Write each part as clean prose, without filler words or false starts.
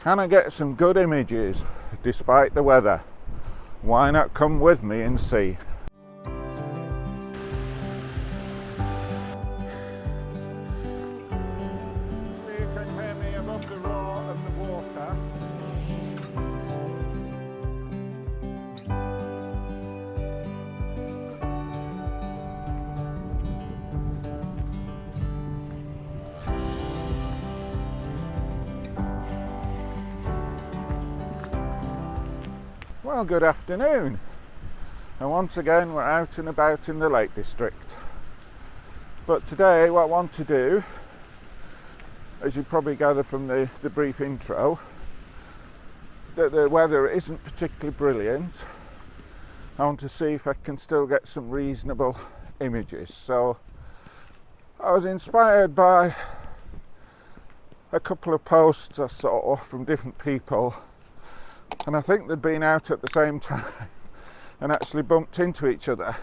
Can I get some good images despite the weather? Why not come with me and see? You can hear me above the roar of the water. Well, good afternoon, and once again we're out and about in the Lake District. But today what I want to do, as you probably gather from the brief intro, that the weather isn't particularly brilliant. I want to see if I can still get some reasonable images. So I was inspired by a couple of posts I saw from different people, and I think they'd been out at the same time and actually bumped into each other.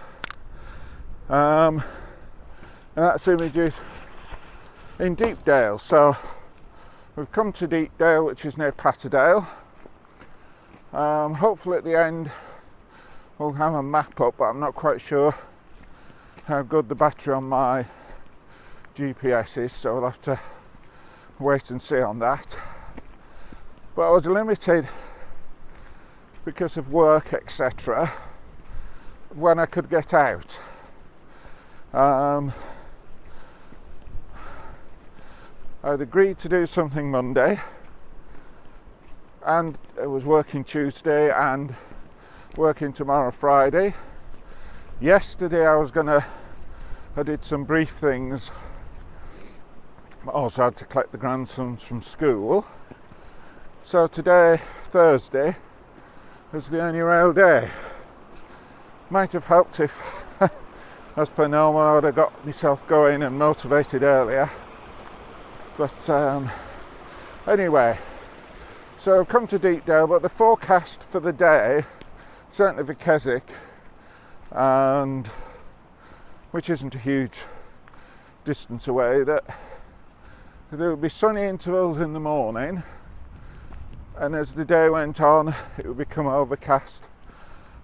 And that's images in Deepdale. So we've come to Deepdale, which is near Patterdale. Hopefully at the end we'll have a map up, but I'm not quite sure how good the battery on my GPS is, so we'll have to wait and see on that. But I was limited because of work, etc., when I could get out. I'd agreed to do something Monday, and I was working Tuesday and working tomorrow Friday. Yesterday I did some brief things. I also had to collect the grandsons from school. So today, Thursday, was the only rail day. Might have helped if, as per normal, I would have got myself going and motivated earlier. But anyway, so I've come to Deepdale, but the forecast for the day, certainly for Keswick, and which isn't a huge distance away, that there would be sunny intervals in the morning, and as the day went on it would become overcast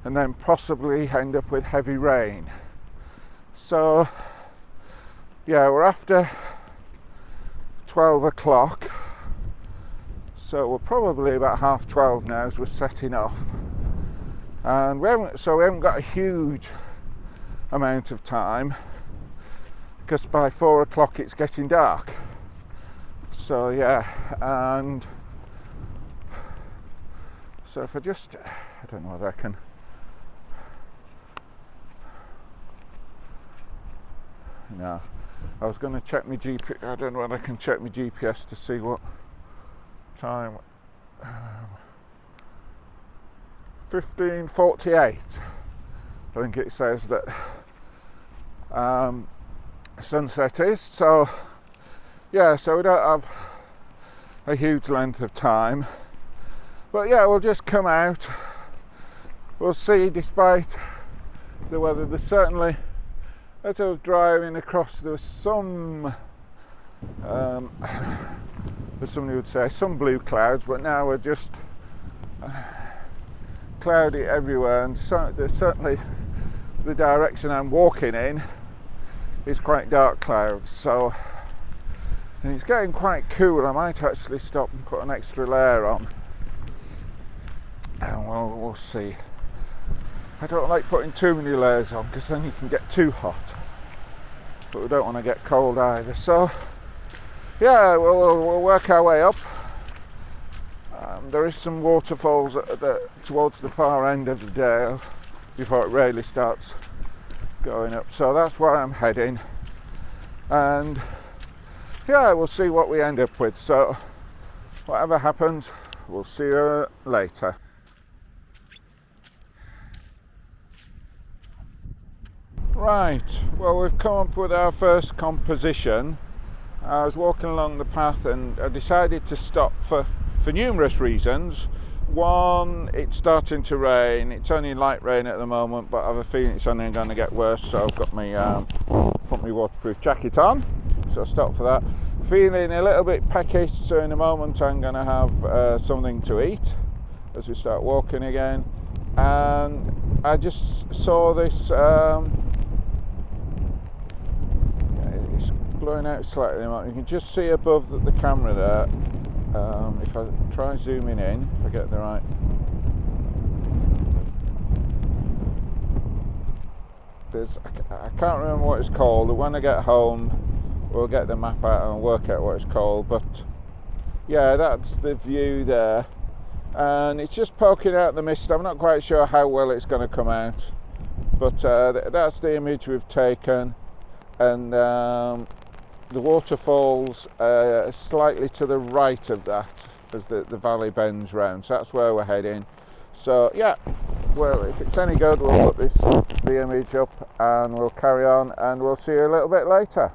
and then possibly end up with heavy rain. So yeah, we're after 12 o'clock, so we're probably about 12:30 now as we're setting off, and we haven't got a huge amount of time, because by 4 o'clock it's getting dark. So yeah, and so if I don't know whether I can, no, I was going to check my GPS, I don't know whether I can check my GPS to see what time, 15:48, I think it says that sunset is. So yeah, so we don't have a huge length of time. But yeah, we'll just come out. We'll see, despite the weather. There's certainly, as I was driving across, there was some, as somebody would say, some blue clouds, but now we're just cloudy everywhere. And so there's certainly, the direction I'm walking in is quite dark clouds. So, and it's getting quite cool. I might actually stop and put an extra layer on. And we'll see. I don't like putting too many layers on, because then you can get too hot, but we don't want to get cold either. So yeah, we'll work our way up. There is some waterfalls towards the far end of the dale before it really starts going up, so that's where I'm heading. And yeah, we'll see what we end up with. So whatever happens, we'll see you later. Right, well, we've come up with our first composition. I was walking along the path and I decided to stop for numerous reasons. One, it's starting to rain. It's only light rain at the moment, but I have a feeling it's only going to get worse, so I've got my put my waterproof jacket on, so I stopped for that. Feeling a little bit peckish, so in a moment I'm going to have something to eat as we start walking again. And I just saw this, it's blowing out slightly, you can just see above the camera there. If I try zooming in, if I get the right, I can't remember what it's called. When I get home we'll get the map out and work out what it's called, but yeah, that's the view there, and it's just poking out the mist. I'm not quite sure how well it's going to come out, but that's the image we've taken. And the waterfalls slightly to the right of that as the valley bends round, so that's where we're heading. So yeah, well, if it's any good, we'll put the image up and we'll carry on, and we'll see you a little bit later.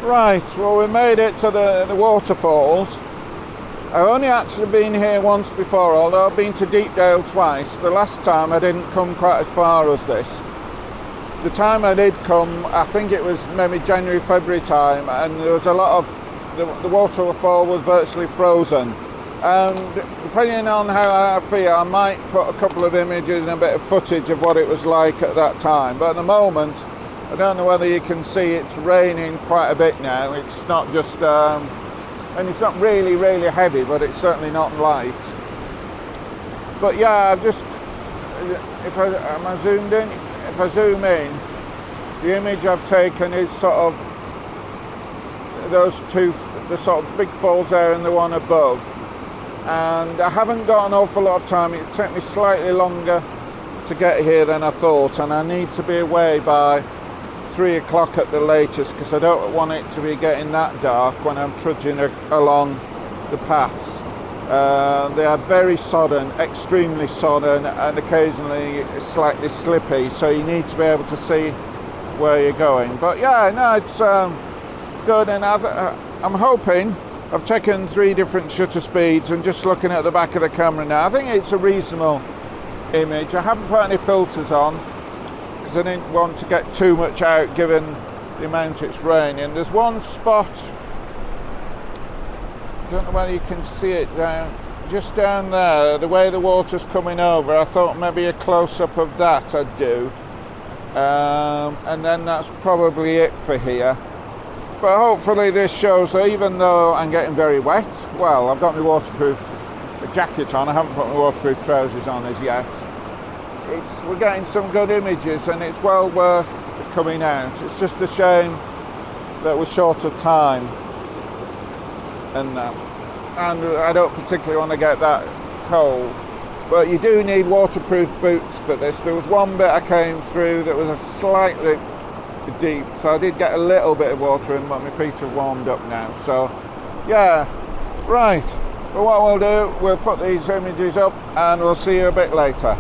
Right, well, we made it to the waterfalls. I've only actually been here once before, although I've been to Deepdale twice. The last time I didn't come quite as far as this. The time I did come, I think it was maybe January, February time, and there was a lot of, the waterfall was virtually frozen. And depending on how I feel, I might put a couple of images and a bit of footage of what it was like at that time. But at the moment, I don't know whether you can see, it's raining quite a bit now. It's not just, and it's not really heavy, but it's certainly not light. But yeah, I've just, am I zoomed in? If I zoom in, the image I've taken is sort of those two, the sort of big falls there and the one above. And I haven't got an awful lot of time. It took me slightly longer to get here than I thought, and I need to be away by 3 o'clock at the latest, because I don't want it to be getting that dark when I'm trudging along the paths. They are very sodden, extremely sodden, and occasionally slightly slippy, so you need to be able to see where you're going. But yeah, no, it's good, and I'm hoping, I've taken 3 different shutter speeds, and just looking at the back of the camera now, I think it's a reasonable image. I haven't put any filters on, I didn't want to get too much out given the amount it's raining. There's one spot, I don't know whether you can see it just down there, the way the water's coming over. I thought maybe a close-up of that I'd do, and then that's probably it for here. But hopefully this shows that even though I'm getting very wet, well, I've got my waterproof jacket on, I haven't put my waterproof trousers on as yet. We're getting some good images, and it's well worth coming out. It's just a shame that we're short of time, and I don't particularly want to get that cold. But you do need waterproof boots for this. There was one bit I came through that was a slightly deep, so I did get a little bit of water in, but my feet are warmed up now. So yeah, right. But what we'll do, we'll put these images up and we'll see you a bit later.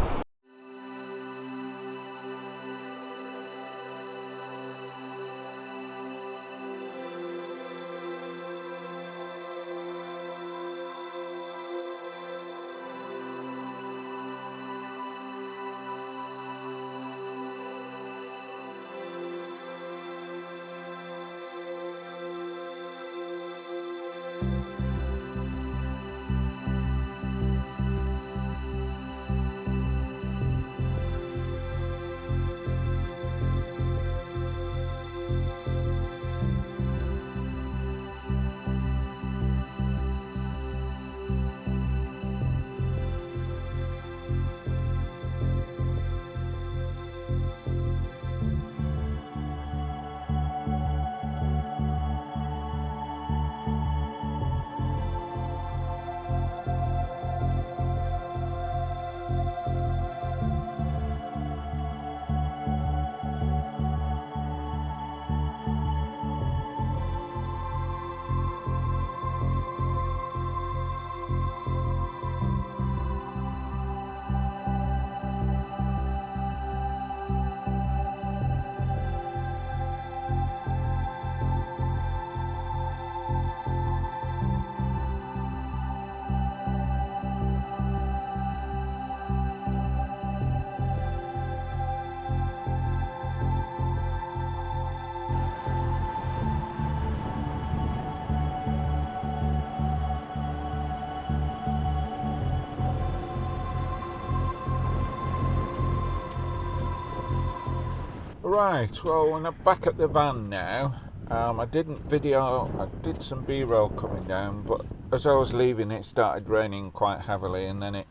Right, well, when I'm back at the van now, I did some B-roll coming down, but as I was leaving it started raining quite heavily, and then it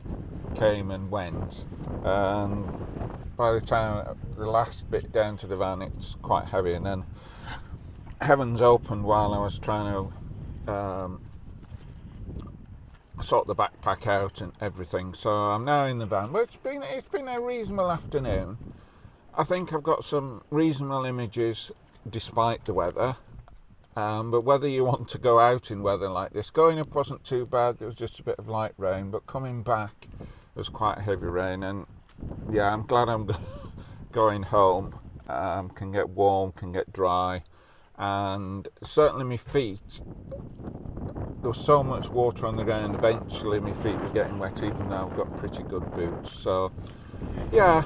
came and went, and by the time the last bit down to the van it's quite heavy, and then heavens opened while I was trying to sort the backpack out and everything. So I'm now in the van, but it's been a reasonable afternoon. I think I've got some reasonable images despite the weather, but whether you want to go out in weather like this, going up wasn't too bad, there was just a bit of light rain, but coming back was quite heavy rain, and yeah, I'm glad I'm going home. Can get warm, can get dry, and certainly my feet, there was so much water on the ground, eventually my feet were getting wet even though I've got pretty good boots. So yeah,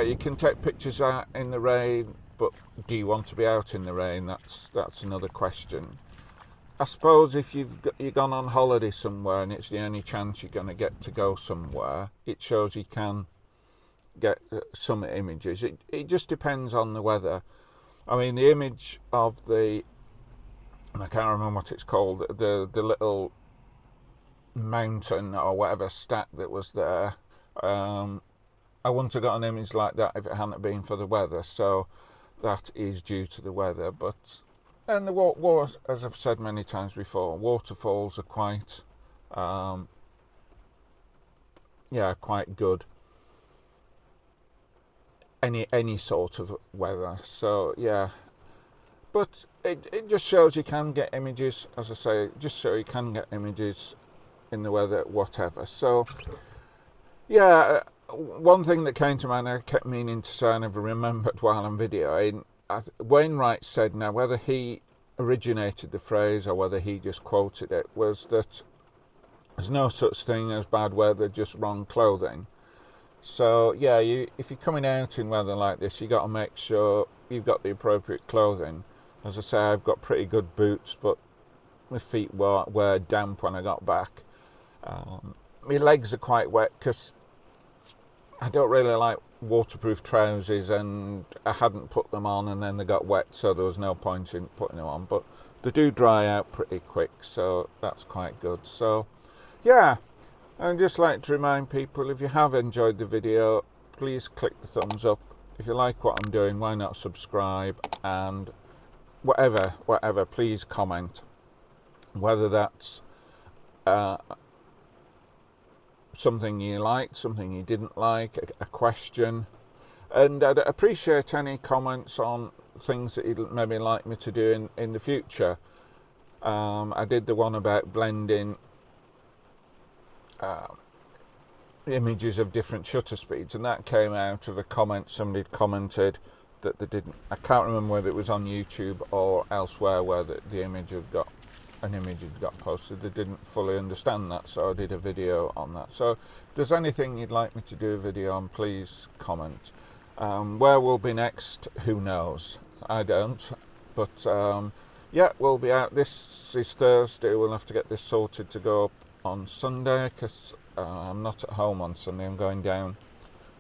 you can take pictures out in the rain, but do you want to be out in the rain? That's another question. I suppose if you've gone on holiday somewhere and it's the only chance you're going to get to go somewhere, it shows you can get some images. It just depends on the weather. I mean, the image of I can't remember what it's called, the little mountain or whatever stack that was there, I wouldn't have got an image like that if it hadn't been for the weather, so that is due to the weather. But and as I've said many times before, waterfalls are quite quite good any sort of weather. So yeah, but it just shows you can get images, as I say, just so you can get images in the weather, whatever. So yeah, one thing that came to mind, I kept meaning to say, I never remembered while I'm videoing. Wainwright said, now whether he originated the phrase or whether he just quoted it, was that there's no such thing as bad weather, just wrong clothing. So yeah, if you're coming out in weather like this, you got to make sure you've got the appropriate clothing. As I say, I've got pretty good boots, but my feet were damp when I got back. My legs are quite wet because I don't really like waterproof trousers, and I hadn't put them on and then they got wet, so there was no point in putting them on, but they do dry out pretty quick, so that's quite good. So yeah, I'd just like to remind people, if you have enjoyed the video, please click the thumbs up. If you like what I'm doing, why not subscribe, and whatever, please comment, whether that's something you liked, something you didn't like, a question. And I'd appreciate any comments on things that you'd maybe like me to do in the future. I did the one about blending images of different shutter speeds, and that came out of a comment somebody had commented that they didn't, I can't remember whether it was on YouTube or elsewhere where the image had got posted, they didn't fully understand that, so I did a video on that. So if there's anything you'd like me to do a video on, please comment. Where we'll be next, who knows? I don't, but yeah, we'll be out. This is Thursday, we'll have to get this sorted to go up on Sunday, because I'm not at home on Sunday. I'm going down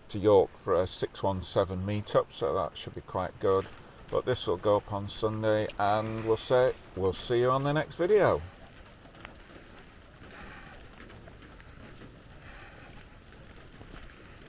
to York for a 617 meetup, so that should be quite good. But this will go up on Sunday, and we'll see you on the next video.